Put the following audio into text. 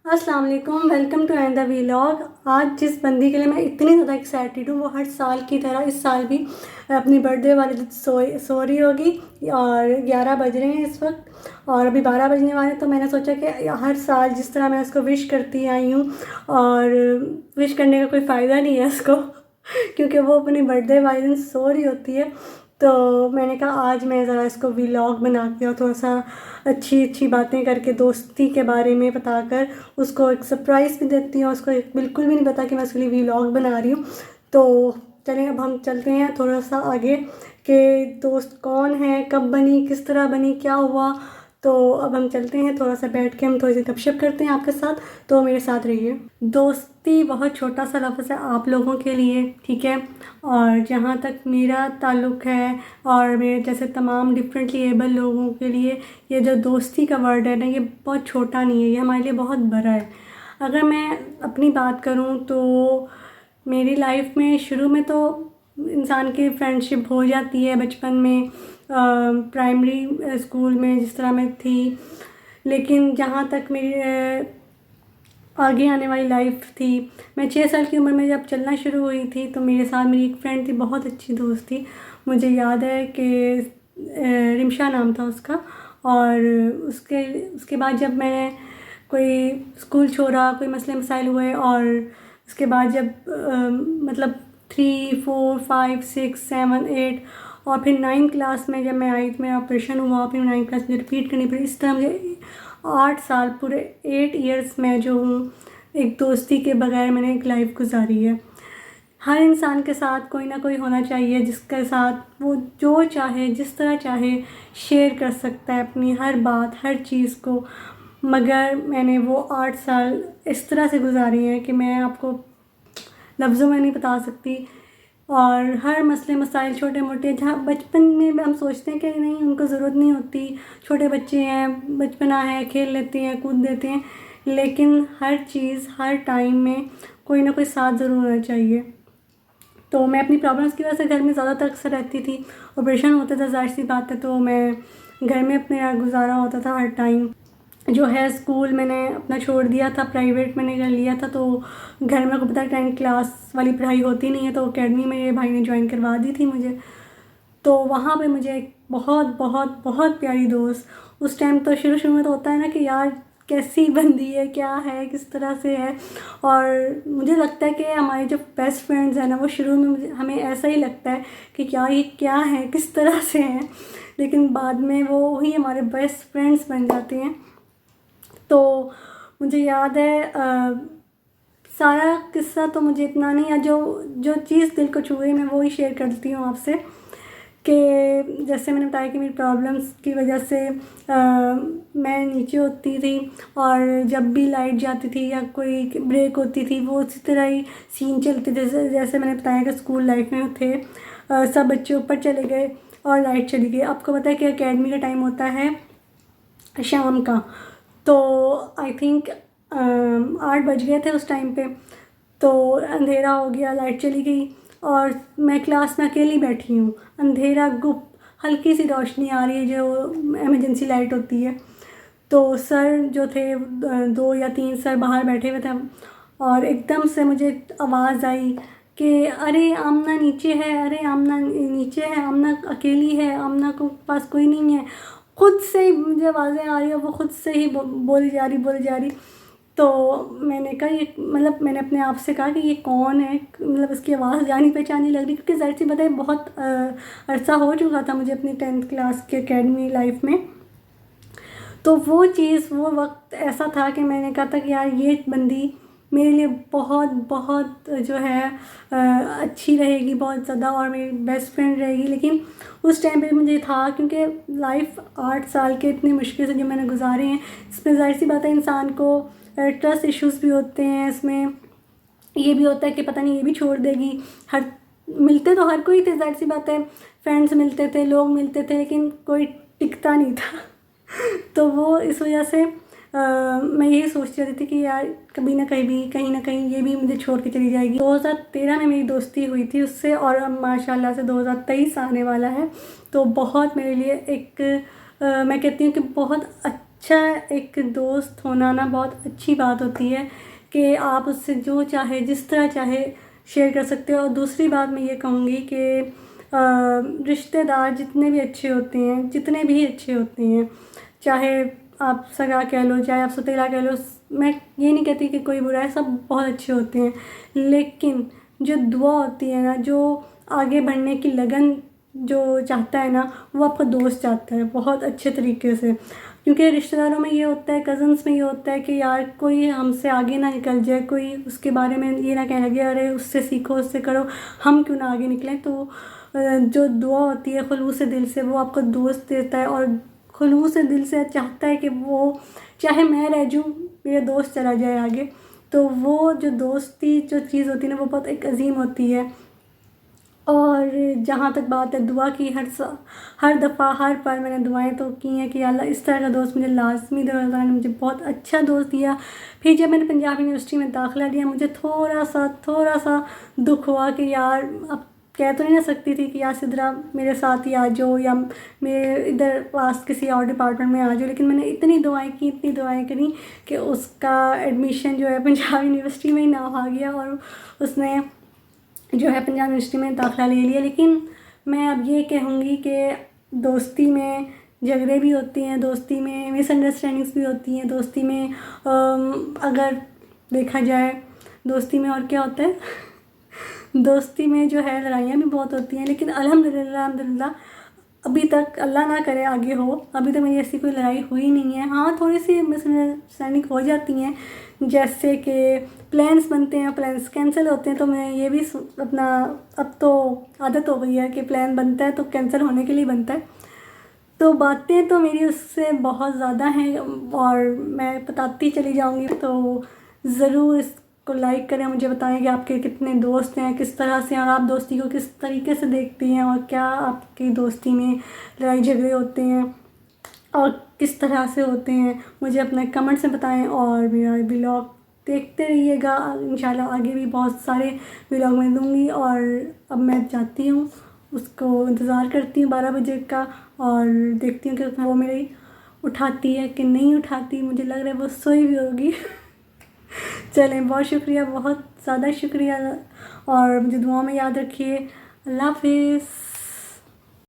السلام علیکم، welcome to and the vlog. آج جس بندی کے لیے میں اتنی زیادہ ایکسائٹیڈ ہوں، وہ ہر سال کی طرح اس سال بھی اپنی برتھ ڈے والے دن سو رہی ہوگی، اور 11 بج رہے ہیں اس وقت اور ابھی 12 بجنے والے ہیں۔ تو میں نے سوچا کہ ہر سال جس طرح میں اس کو وش کرتی آئی ہوں، اور وش کرنے کا کوئی فائدہ نہیں ہے اس کو کیونکہ وہ اپنی برتھ ڈے والے دن سو رہی ہوتی ہے، تو میں نے کہا آج میں ذرا اس کو ویلاگ بنا کے اور تھوڑا سا اچھی باتیں کر کے دوستی کے بارے میں بتا کر اس کو ایک سرپرائز بھی دیتی ہوں۔ اس کو بالکل بھی نہیں پتا کہ میں اس کے لیے ویلاگ بنا رہی ہوں۔ تو چلیں اب ہم چلتے ہیں تھوڑا سا آگے کہ دوست کون ہے، کب بنی، کس طرح بنی، کیا ہوا۔ تو اب ہم چلتے ہیں، تھوڑا سا بیٹھ کے ہم تھوڑی سی گپ شپ کرتے ہیں آپ کے ساتھ، تو میرے ساتھ رہیے۔ دوستی بہت چھوٹا سا لفظ ہے آپ لوگوں کے لیے، ٹھیک ہے، اور جہاں تک میرا تعلق ہے اور میرے جیسے تمام ڈفرینٹلی ایبل لوگوں کے لیے یہ جو دوستی کا ورڈ ہے نا، یہ بہت چھوٹا نہیں ہے، یہ ہمارے لیے بہت بڑا ہے۔ اگر میں اپنی بات کروں تو میری لائف میں شروع میں تو انسان کی فرینڈ شپ ہو جاتی ہے بچپن میں، پرائمری اسکول میں جس طرح میں تھی، لیکن جہاں تک میری آگے آنے والی لائف تھی، میں 6 سال کی عمر میں جب چلنا شروع ہوئی تھی تو میرے ساتھ میری ایک فرینڈ تھی، بہت اچھی دوست تھی۔ مجھے یاد ہے کہ رمشا نام تھا اس کا، اور اس کے بعد جب میں نے کوئی اسکول چھوڑا، کوئی مسئلے مسائل ہوئے، اور اس کے بعد جب مطلب 3 4 5 6 7 8 اور پھر 9 کلاس میں جب میں آئی تو میرا آپریشن ہوا، پھر 9 کلاس مجھے رپیٹ کرنی پڑی۔ اس طرح مجھے 8 سال پورے 8 ایئرس میں جو ہوں ایک دوستی کے بغیر میں نے ایک لائف گزاری ہے۔ ہر انسان کے ساتھ کوئی نہ کوئی ہونا چاہیے جس کے ساتھ وہ جو چاہے جس طرح چاہے شیئر کر سکتا ہے اپنی ہر بات، ہر چیز کو، مگر میں نے وہ 8 سال اس طرح سے گزاری ہیں کہ میں آپ کو لفظوں میں نہیں بتا سکتی۔ اور ہر مسئلے مسائل چھوٹے موٹے، جہاں بچپن میں ہم سوچتے ہیں کہ نہیں ان کو ضرورت نہیں ہوتی، چھوٹے بچے ہیں، بچپنا ہے، کھیل لیتے ہیں، کود دیتے ہیں، لیکن ہر چیز ہر ٹائم میں کوئی نہ کوئی ساتھ ضرور ہونا چاہیے۔ تو میں اپنی پرابلمس کی وجہ سے گھر میں زیادہ تر اکثر رہتی تھی، آپریشن ہوتا تھا، ظاہر سی بات ہے، تو میں گھر میں اپنے گزارا ہوتا تھا ہر ٹائم۔ جو ہے اسکول میں نے اپنا چھوڑ دیا تھا، پرائیویٹ میں نے کر لیا تھا، تو گھر میں کو پتہ 10 کلاس والی پڑھائی ہوتی نہیں ہے، تو اکیڈمی میں میرے بھائی نے جوائن کروا دی تھی مجھے۔ تو وہاں پہ مجھے ایک بہت بہت بہت پیاری دوست، اس ٹائم تو شروع میں تو ہوتا ہے نا کہ یار کیسی بندی ہے، کیا ہے، کس طرح سے ہے، اور مجھے لگتا ہے کہ ہماری جو بیسٹ فرینڈز ہیں نا، وہ شروع میں ہمیں ایسا ہی لگتا ہے کہ یہ کیا ہے، کس طرح سے ہیں، لیکن بعد میں وہ وہی ہمارے بیسٹ فرینڈز بن جاتے ہیں۔ تو مجھے یاد ہے سارا قصہ تو مجھے اتنا نہیں ہے، جو چیز دل کو چھوئے میں وہی شیئر کرتی ہوں آپ سے، کہ جیسے میں نے بتایا کہ میری پرابلمس کی وجہ سے میں نیچے ہوتی تھی، اور جب بھی لائٹ جاتی تھی یا کوئی بریک ہوتی تھی وہ اسی طرح ہی سین چلتے تھے، جیسے میں نے بتایا کہ اسکول لائف میں تھے، سب بچے اوپر چلے گئے اور لائٹ چلی گئی۔ آپ کو پتہ ہے کہ اکیڈمی کا ٹائم ہوتا ہے شام کا، تو آئی تھنک 8 بج گئے تھے اس ٹائم پہ، تو اندھیرا ہو گیا، لائٹ چلی گئی، اور میں کلاس میں اکیلی بیٹھی ہوں، اندھیرا گپ، ہلکی سی روشنی آ رہی ہے جو ایمرجنسی لائٹ ہوتی ہے۔ تو سر جو تھے 2 یا 3 سر باہر بیٹھے ہوئے تھے، اور ایک دم سے مجھے آواز آئی کہ ارے آمنہ نیچے ہے، ارے آمنہ نیچے ہے، آمنہ اکیلی ہے، آمنہ کو پاس کوئی نہیں ہے۔ خود سے ہی مجھے آوازیں آ رہی ہیں، وہ خود سے ہی بولی جا رہی۔ تو میں نے کہا یہ مطلب میں نے اپنے آپ سے کہا کہ یہ کون ہے، مطلب اس کی آواز جانی پہچانی لگ رہی، کیونکہ ظاہر سی بات ہے بہت عرصہ ہو چکا تھا مجھے اپنی 10th کلاس کے اکیڈمی لائف میں۔ تو وہ چیز، وہ وقت ایسا تھا کہ میں نے کہا تھا کہ یار یہ بندی میرے لیے بہت بہت جو ہے اچھی رہے گی، بہت زیادہ، اور میری بیسٹ فرینڈ رہے گی۔ لیکن اس ٹائم پہ مجھے تھا، کیونکہ لائف 8 سال کے اتنی مشکل سے جو میں نے گزارے ہیں، اس میں ظاہر سی بات ہے انسان کو ٹرسٹ ایشوز بھی ہوتے ہیں، اس میں یہ بھی ہوتا ہے کہ پتہ نہیں یہ بھی چھوڑ دے گی۔ ملتے تو ہر کوئی تھے، ظاہر سی بات ہے، فرینڈس ملتے تھے، لوگ ملتے تھے، لیکن کوئی ٹکتا نہیں تھا۔ تو وہ اس وجہ سے میں یہی سوچتی رہتی تھی کہ یار کبھی نہ کہیں نہ کہیں یہ بھی مجھے چھوڑ کے چلی جائے گی۔ 2013 میں میری دوستی ہوئی تھی اس سے، اور اب ماشاء اللہ سے 2023 آنے والا ہے، تو بہت میرے لیے ایک میں کہتی ہوں کہ بہت اچھا ایک دوست ہونا نا بہت اچھی بات ہوتی ہے کہ آپ اس سے جو چاہے جس طرح چاہے شیئر کر سکتے ہو. اور دوسری بات میں یہ کہوں گی کہ رشتہ دار جتنے بھی اچھے ہوتے ہیں، جتنے بھی اچھے ہوتے ہیں، چاہے آپ سگا کہہ لو، چاہے آپ ستیلا کہہ لو، میں یہ نہیں کہتی کہ کوئی برا ہے، سب بہت اچھے ہوتے ہیں. لیکن جو دعا ہوتی ہے نا، جو آگے بڑھنے کی لگن جو چاہتا ہے نا، وہ آپ کا دوست چاہتا ہے بہت اچھے طریقے سے. کیونکہ رشتہ داروں میں یہ ہوتا ہے، کزنس میں یہ ہوتا ہے کہ یار کوئی ہم سے آگے نہ نکل جائے، کوئی اس کے بارے میں یہ نہ کہنے لگے ارے اس سے سیکھو، اس سے کرو، ہم کیوں نہ آگے نکلیں. تو جو دعا ہوتی ہے خلوص دل سے، وہ آپ کو دوست دیتا ہے، اور خلوص دل سے چاہتا ہے کہ وہ چاہے میں رہ جاؤں، میرا دوست چلا جائے آگے. تو وہ جو دوستی جو چیز ہوتی ہے نا، وہ بہت ایک عظیم ہوتی ہے. اور جہاں تک بات ہے دعا کی، ہر دفعہ ہر بار میں نے دعائیں تو کی ہیں کہ یا اللہ اس طرح کا دوست مجھے لازمی دے. اللہ نے مجھے بہت اچھا دوست دیا. پھر جب میں نے پنجاب یونیورسٹی میں داخلہ لیا، مجھے تھوڑا سا دکھ ہوا کہ یار اب کہہ تو نہیں نہ سکتی تھی کہ یا سدرا میرے ساتھ ہی آ جاؤ، یا میرے ادھر پاس کسی اور ڈپارٹمنٹ میں آ جاؤ. لیکن میں نے اتنی دعائیں کریں کہ اس کا ایڈمیشن جو ہے پنجاب یونیورسٹی میں ہی نہ آ گیا، اور اس نے جو ہے پنجاب یونیورسٹی میں داخلہ لے لیا. لیکن میں اب یہ کہوں گی کہ دوستی میں جھگڑے بھی ہوتے ہیں، دوستی میں مس انڈرسٹینڈنگس بھی ہوتی ہیں، دوستی میں اگر دیکھا جائے دوستی میں اور کیا ہوتا ہے، دوستی میں جو ہے لڑائیاں بھی بہت ہوتی ہیں. لیکن الحمدللہ ابھی تک اللہ نہ کرے آگے ہو، ابھی تک میری ایسی کوئی لڑائی ہوئی نہیں ہے. ہاں تھوڑی سی مس انڈرسٹینڈنگ ہو جاتی ہیں، جیسے کہ پلانس بنتے ہیں، پلانس کینسل ہوتے ہیں. تو میں یہ بھی اپنا اب تو عادت ہو گئی ہے کہ پلان بنتا ہے تو کینسل ہونے کے لیے بنتا ہے. تو باتیں تو میری اس سے بہت زیادہ ہیں اور میں بتاتی چلی جاؤں گی. تو ضرور اس کو لائک کریں، مجھے بتائیں کہ آپ کے کتنے دوست ہیں، کس طرح سے، اور آپ دوستی کو کس طریقے سے دیکھتی ہیں، اور کیا آپ کی دوستی میں لڑائی جھگڑے ہوتے ہیں اور کس طرح سے ہوتے ہیں. مجھے اپنے کمنٹ سے بتائیں، اور میرا ولاگ دیکھتے رہیے گا. انشاءاللہ آگے بھی بہت سارے ولاگ میں دوں گی. اور اب میں جاتی ہوں، اس کو انتظار کرتی ہوں 12 بجے کا، اور دیکھتی ہوں کہ وہ میری اٹھاتی ہے کہ نہیں اٹھاتی. مجھے لگ رہا ہے وہ سوئی بھی ہوگی. چلیں، بہت شکریہ، بہت زیادہ شکریہ، اور مجھے دعاؤں میں یاد رکھیے. اللہ حافظ.